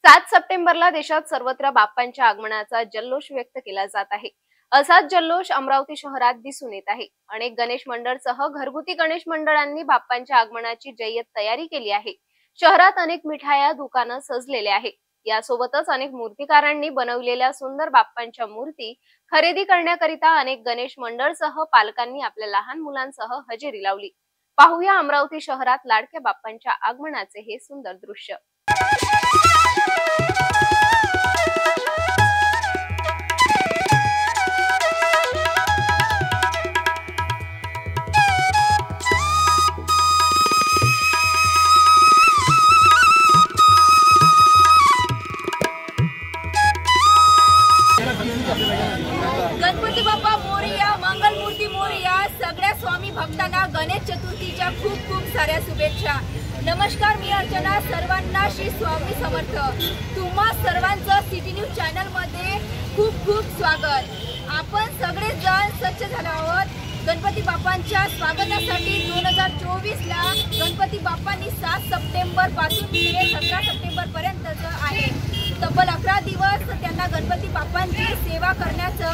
7 सप्टेंबरला देशात सर्वत्र बाप्पांच्या आगमनाचा जल्लोष व्यक्त केला जात आहे। असाच जल्लोष अमरावती शहरात दिसून येत आहे। अनेक गणेश मंडळसह घरगुती गणेश मंडळांनी बाप्पांच्या आगमनाची जय्यत तयारी केली आहे। शहरात अनेक मिठाया दुकानं सजलेले आहे। यासोबतच अनेक मूर्तिकारांनी बनवलेल्या सुंदर बाप्पांच्या मूर्ती खरेदी करण्याकरिता अनेक गणेश मंडळसह पालकांनी आपल्या लहान मुलांसह हजेरी लावली। पाहूया अमरावती शहरात लाडक्या बाप्पांच्या आगमनाचे हे सुंदर दृश्य। गणपती बाप्पा मोरया, मंगल मूर्ती मोरया। सगळ्या स्वामी भक्तांना गणेश चतुर्थीच्या खूप खूप साऱ्या शुभेच्छा। नमस्कार, मी अर्चना। सर्वांना श्री स्वामी समर्थ। तुम्हा सर्वांचं सिटी न्यूज चॅनल मध्ये खूप खूप स्वागत। आपण सगळे जण सज्ज झालो आहोत गणपती बाप्पांच्या स्वागतासाठी। 2024 ला गणपती बाप्पांनी 7 सप्टेंबर पासून ते 17 सप्टेंबर पर्यंतच आहे तब्बल 11 दिवस त्यांना गणपती बाप्पांची सेवा करण्याचं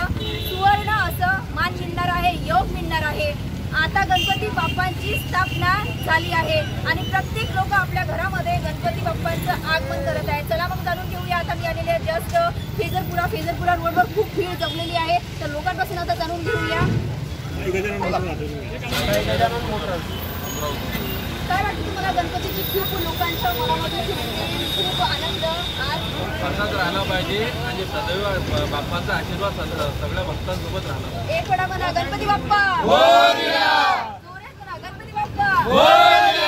सुवर्ण असं मान मिळणार आहे, योग मिळणार आहे। आता गणपती बाप्पांची स्थापना झाली आहे आणि प्रत्येक लोक आपल्या घरामध्ये गणपती बाप्पांचं आगमन करत आहे। चला मग जाणून घेऊया। आता मी आलेले जस्ट फेजरपुरा रोडवर खूप भीड जमलेली आहे, तर लोकांपासून आता जाणून घेऊया काय वाटतं तुम्हाला। गणपतीची खूप लोकांच्या मनामध्ये खूप आनंद असाच राहिला पाहिजे आणि सदैव बाप्पाचा आशीर्वाद सगळ्या भक्तांसोबत राहणार। एक वेळा म्हणा गणपती बाप्पा मोरया, जोरात म्हणा गणपती बाप्पा मोरया।